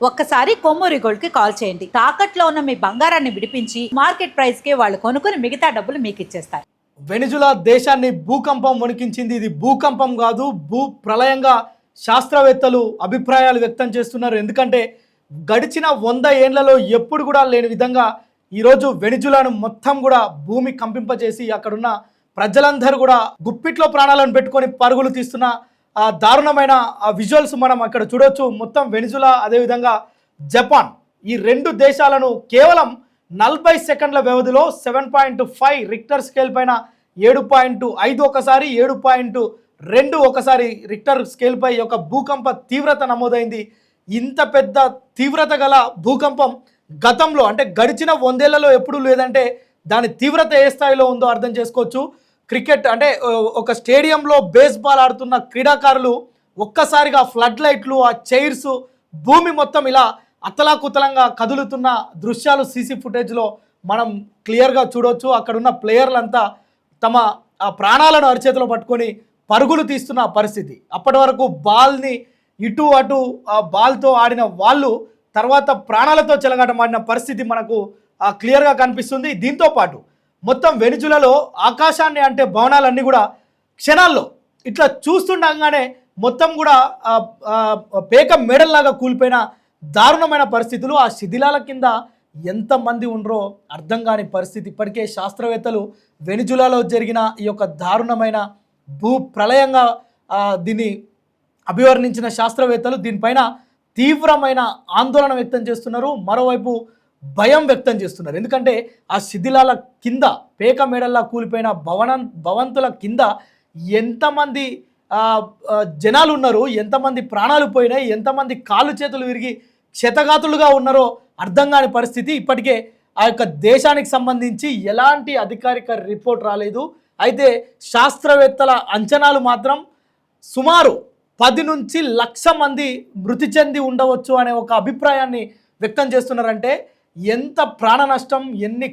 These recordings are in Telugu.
ఒక్కసారి కొమ్మూరి గోల్డ్ కి కాల్ చేయండి. తాకట్లో ఉన్న మీ బంగారాన్ని విడిపించి మార్కెట్ ప్రైస్ కి వాళ్ళు కొనుక్కుని మిగతా డబ్బులు మీకు ఇచ్చేస్తారు. వెనిజులా దేశాన్ని భూకంపం వణికించింది. ఇది భూకంపం కాదు, భూ ప్రళయంగా శాస్త్రవేత్తలు అభిప్రాయాలు వ్యక్తం చేస్తున్నారు. ఎందుకంటే గడిచిన 100 ఏళ్లలో ఎప్పుడు కూడా లేని విధంగా ఈరోజు వెనిజులాను మొత్తం కూడా భూమి కంపింపజేసి అక్కడున్న ప్రజలందరూ కూడా గుప్పిట్లో ప్రాణాలను పెట్టుకొని పరుగులు తీస్తున్న ఆ దారుణమైన ఆ విజువల్స్ మనం అక్కడ చూడొచ్చు. మొత్తం వెనిజులా అదేవిధంగా జపాన్ ఈ రెండు దేశాలను కేవలం 40 సెకండ్ల వ్యవధిలో 7.5 రిక్టర్ స్కేల్ పైన 7.5 ఒకసారి 7.2 ఒకసారి రిక్టర్ స్కేల్ పై యొక్క భూకంప తీవ్రత నమోదైంది. ఇంత పెద్ద తీవ్రత గల భూకంపం గతంలో అంటే గడిచిన 100 ఏళ్లలో ఎప్పుడూ లేదంటే దాని తీవ్రత ఏ స్థాయిలో ఉందో అర్థం చేసుకోవచ్చు. క్రికెట్ అంటే ఒక స్టేడియంలో బేస్బాల్ ఆడుతున్న క్రీడాకారులు ఒక్కసారిగా ఫ్లడ్ లైట్లు, ఆ చైర్స్, భూమి మొత్తం ఇలా అతలాకుతలంగా కదులుతున్న దృశ్యాలు సీసీ ఫుటేజ్లో మనం క్లియర్గా చూడవచ్చు. అక్కడున్న ప్లేయర్లంతా తమ ఆ ప్రాణాలను అరిచేతిలో పట్టుకొని పరుగులు తీస్తున్న పరిస్థితి. అప్పటి వరకు బాల్ని ఇటు అటు ఆ బాల్తో ఆడిన వాళ్ళు తర్వాత ప్రాణాలతో చెలగాటమాడిన పరిస్థితి మనకు క్లియర్గా కనిపిస్తుంది. దీంతో పాటు మొత్తం వెనిజులాలో ఆకాశాన్ని అంటే భవనాలన్నీ కూడా క్షణాల్లో ఇట్లా చూస్తుండగానే మొత్తం కూడా పేక మేడల్లాగా కూలిపోయిన దారుణమైన పరిస్థితులు. ఆ శిథిలాల కింద ఎంతమంది ఉండరో అర్థం కాని పరిస్థితి. ఇప్పటికే శాస్త్రవేత్తలు వెనిజులాలో జరిగిన ఈ యొక్క దారుణమైన భూ ప్రళయంగా దీన్ని అభివర్ణించిన శాస్త్రవేత్తలు దీనిపైన తీవ్రమైన ఆందోళన వ్యక్తం చేస్తున్నారు. మరోవైపు భయం వ్యక్తం చేస్తున్నారు. ఎందుకంటే ఆ శిథిలాల కింద పేక మేడల్లా కూలిపోయిన భవంతుల కింద ఎంతమంది జనాలు ఉన్నారు, ఎంతమంది ప్రాణాలు పోయినాయి, ఎంతమంది కాళ్ళు చేతులు విరిగి క్షతగాతులుగా ఉన్నారో అర్థం కాని పరిస్థితి. ఇప్పటికే ఆ యొక్క దేశానికి సంబంధించి ఎలాంటి అధికారిక రిపోర్ట్ రాలేదు. అయితే శాస్త్రవేత్తల అంచనాలు మాత్రం సుమారు 10 నుంచి 1,00,000 మంది మృతి చెంది ఉండవచ్చు అనే ఒక అభిప్రాయాన్ని వ్యక్తం చేస్తున్నారంటే ఎంత ప్రాణ నష్టం, ఎన్ని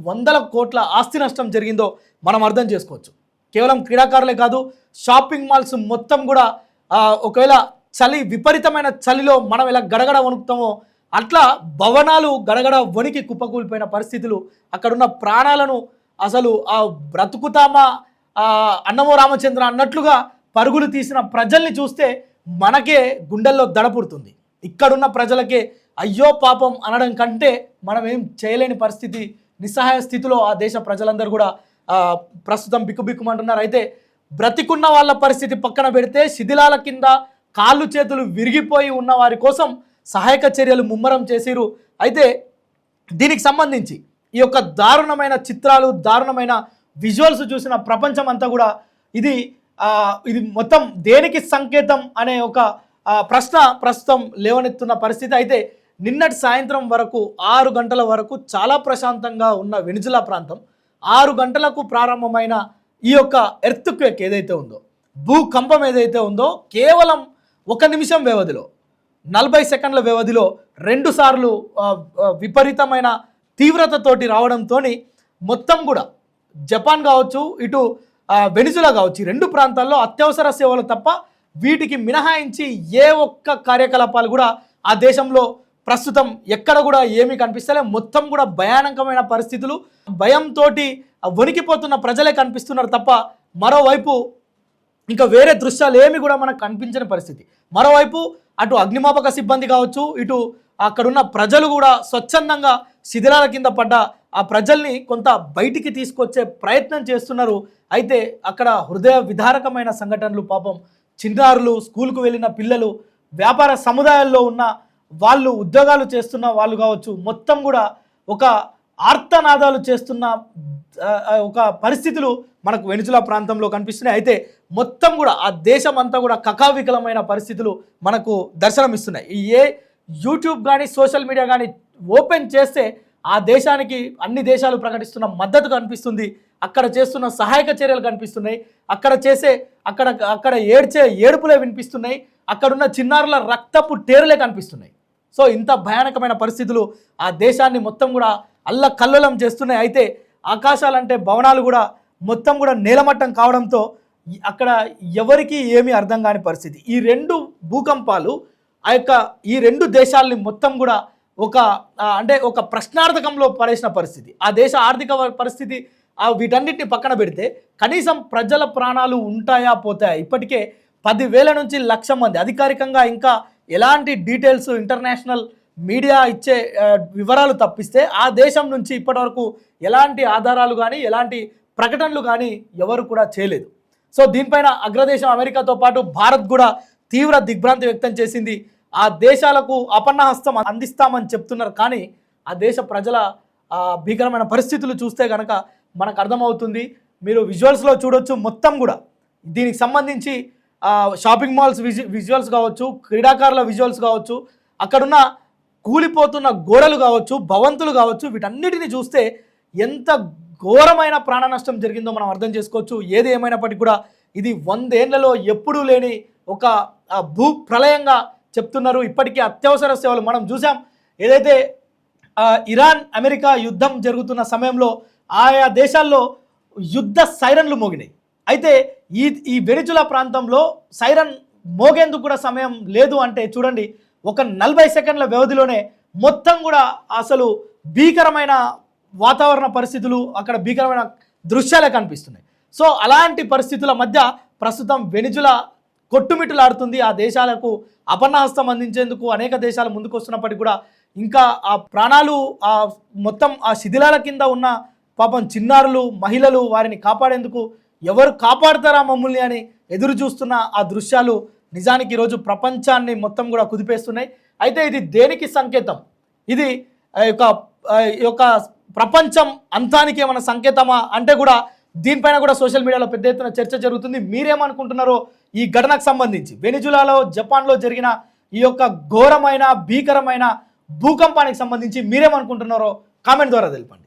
వందల కోట్ల ఆస్తి నష్టం జరిగిందో మనం అర్థం చేసుకోవచ్చు. కేవలం క్రీడాకారులే కాదు, షాపింగ్ మాల్స్ మొత్తం కూడా ఒకవేళ చలి విపరీతమైన చలిలో మనం ఎలా గడగడ వణుకుతామో అట్లా భవనాలు గడగడ వణికి కుప్పకూలిపోయిన పరిస్థితులు. అక్కడున్న ప్రాణాలను అసలు ఆ బ్రతుకుతామా అన్నమో రామచంద్ర అన్నట్లుగా పరుగులు తీసిన ప్రజల్ని చూస్తే మనకే గుండెల్లో దడపుడుతుంది. ఇక్కడున్న ప్రజలకే అయ్యో పాపం అనడం కంటే మనం ఏం చేయలేని పరిస్థితి, నిస్సహాయ స్థితిలో ఆ దేశ ప్రజలందరూ కూడా ప్రస్తుతం బిక్కుబిక్కుమంటున్నారు. అయితే బ్రతికున్న వాళ్ళ పరిస్థితి పక్కన పెడితే శిథిలాల కింద కాళ్ళు చేతులు విరిగిపోయి ఉన్న వారి కోసం సహాయక చర్యలు ముమ్మరం చేసిరు. అయితే దీనికి సంబంధించి ఈ యొక్క దారుణమైన చిత్రాలు, దారుణమైన విజువల్స్ చూసిన ప్రపంచం అంతా కూడా ఇది మొత్తం దేనికి సంకేతం అనే ఒక ప్రశ్న ప్రస్తుతం లేవనెత్తున్న పరిస్థితి. అయితే నిన్నటి సాయంత్రం వరకు 6 గంటల వరకు చాలా ప్రశాంతంగా ఉన్న వెనిజులా ప్రాంతం 6 గంటలకు ప్రారంభమైన ఈ యొక్క ఎర్త్క్వేక్ ఏదైతే ఉందో, భూకంపం ఏదైతే ఉందో, కేవలం 1 నిమిషం వ్యవధిలో 40 సెకండ్ల వ్యవధిలో 2 సార్లు విపరీతమైన తీవ్రతతోటి రావడంతో మొత్తం కూడా జపాన్ కావచ్చు, ఇటు వెనిజులా కావచ్చు, ఈ 2 ప్రాంతాల్లో అత్యవసర సేవలు తప్ప వీటికి మినహాయించి ఏ ఒక్క కార్యకలాపాలు కూడా ఆ దేశంలో ప్రస్తుతం ఎక్కడ కూడా ఏమీ కనిపిస్తలే. మొత్తం కూడా భయానకమైన పరిస్థితులు, భయంతో వణికిపోతున్న ప్రజలే కనిపిస్తున్నారు తప్ప మరోవైపు ఇంకా వేరే దృశ్యాలు ఏమి కూడా మనకు కనిపించని పరిస్థితి. మరోవైపు అటు అగ్నిమాపక సిబ్బంది కావచ్చు, ఇటు అక్కడున్న ప్రజలు కూడా స్వచ్ఛందంగా శిథిలాల కింద పడ్డ ఆ ప్రజల్ని కొంత బయటికి తీసుకొచ్చే ప్రయత్నం చేస్తున్నారు. అయితే అక్కడ హృదయ విదారకమైన సంఘటనలు, పాపం చిన్నారులు, స్కూల్కు వెళ్ళిన పిల్లలు, వ్యాపార సముదాయాల్లో ఉన్న వాళ్ళు, ఉద్యోగాలు చేస్తున్న వాళ్ళు కావచ్చు, మొత్తం కూడా ఒక ఆర్తనాదాలు చేస్తున్న ఒక పరిస్థితులు మనకు వెనిజులా ప్రాంతంలో కనిపిస్తున్నాయి. అయితే మొత్తం కూడా ఆ దేశం అంతా కూడా కకావికలమైన పరిస్థితులు మనకు దర్శనమిస్తున్నాయి. ఏ యూట్యూబ్ కానీ సోషల్ మీడియా కానీ ఓపెన్ చేస్తే ఆ దేశానికి అన్ని దేశాలు ప్రకటిస్తున్న మద్దతు కనిపిస్తుంది. అక్కడ చేస్తున్న సహాయక చర్యలు కనిపిస్తున్నాయి. అక్కడ ఏడ్చే ఏడుపులే వినిపిస్తున్నాయి. అక్కడున్న చిన్నారుల రక్తపు టేరులే కనిపిస్తున్నాయి. సో ఇంత భయానకమైన పరిస్థితులు ఆ దేశాన్ని మొత్తం కూడా అల్లకల్లోలం చేస్తున్నాయి. అయితే ఆకాశాలంటే భవనాలు కూడా మొత్తం కూడా నేలమట్టం కావడంతో అక్కడ ఎవరికి ఏమీ అర్థం కాని పరిస్థితి. ఈ 2 భూకంపాలు ఆ యొక్క ఈ రెండు దేశాలని మొత్తం కూడా ఒక అంటే ఒక ప్రశ్నార్థకంలో పడేసిన పరిస్థితి. ఆ దేశ ఆర్థిక పరిస్థితి వీటన్నిటిని పక్కన పెడితే కనీసం ప్రజల ప్రాణాలు ఉంటాయా పోతాయా? ఇప్పటికే 10,000 నుంచి 1,00,000 మంది అధికారికంగా ఇంకా ఎలాంటి డీటెయిల్స్ ఇంటర్నేషనల్ మీడియా ఇచ్చే వివరాలు తప్పిస్తే ఆ దేశం నుంచి ఇప్పటివరకు ఎలాంటి ఆధారాలు కానీ ఎలాంటి ప్రకటనలు కానీ ఎవరు కూడా చేయలేదు. సో దీనిపైన అగ్రదేశం అమెరికాతో పాటు భారత్ కూడా తీవ్ర దిగ్భ్రాంతి వ్యక్తం చేసింది. ఆ దేశాలకు అపన్నహస్తం అందిస్తామని చెప్తున్నారు, కానీ ఆ దేశ ప్రజల భీకరమైన పరిస్థితులు చూస్తే కనుక మనకు అర్థమవుతుంది. మీరు విజువల్స్లో చూడొచ్చు. మొత్తం కూడా దీనికి సంబంధించి షాపింగ్ మాల్స్ విజువల్స్ కావచ్చు, క్రీడాకారుల విజువల్స్ కావచ్చు, అక్కడున్న కూలిపోతున్న గోడలు కావచ్చు, భవంతులు కావచ్చు, వీటన్నిటిని చూస్తే ఎంత ఘోరమైన ప్రాణ నష్టం జరిగిందో మనం అర్థం చేసుకోవచ్చు. ఏది ఏమైనప్పటికీ కూడా ఇది 100 ఏళ్లలో ఎప్పుడూ లేని ఒక భూ ప్రళయంగా చెప్తున్నారు. ఇప్పటికీ అత్యవసర సేవలు మనం చూసాం. ఏదైతే ఇరాన్ అమెరికా యుద్ధం జరుగుతున్న సమయంలో ఆయా దేశాల్లో యుద్ధ సైరన్లు మోగినాయి. అయితే ఈ వెనిజులా ప్రాంతంలో సైరన్ మోగేందుకు కూడా సమయం లేదు. అంటే చూడండి, ఒక 40 సెకండ్ల వ్యవధిలోనే మొత్తం కూడా అసలు భీకరమైన వాతావరణ పరిస్థితులు, అక్కడ భీకరమైన దృశ్యాలే కనిపిస్తున్నాయి. సో అలాంటి పరిస్థితుల మధ్య ప్రస్తుతం వెనిజులా కొట్టుమిట్టులాడుతుంది. ఆ దేశాలకు అపన్నహస్తం అందించేందుకు అనేక దేశాలు ముందుకు వస్తున్నప్పటికీ కూడా ఇంకా ఆ ప్రాణాలు మొత్తం ఆ శిథిలాల కింద ఉన్న పాపం చిన్నారులు, మహిళలు, వారిని కాపాడేందుకు ఎవరు కాపాడుతారా మమ్మల్ని అని ఎదురు చూస్తున్న ఆ దృశ్యాలు నిజానికి ఈరోజు ప్రపంచాన్ని మొత్తం కూడా కుదిపేస్తున్నాయి. అయితే ఇది దేనికి సంకేతం? ఇది యొక్క ప్రపంచం అంతానికి ఏమైనా సంకేతమా అంటే కూడా దీనిపైన కూడా సోషల్ మీడియాలో పెద్ద ఎత్తున చర్చ జరుగుతుంది. మీరేమనుకుంటున్నారో ఈ ఘటనకు సంబంధించి? వెనిజులాలో, జపాన్లో జరిగిన ఈ యొక్క ఘోరమైన భీకరమైన భూకంపానికి సంబంధించి మీరేమనుకుంటున్నారో కామెంట్ ద్వారా తెలపండి.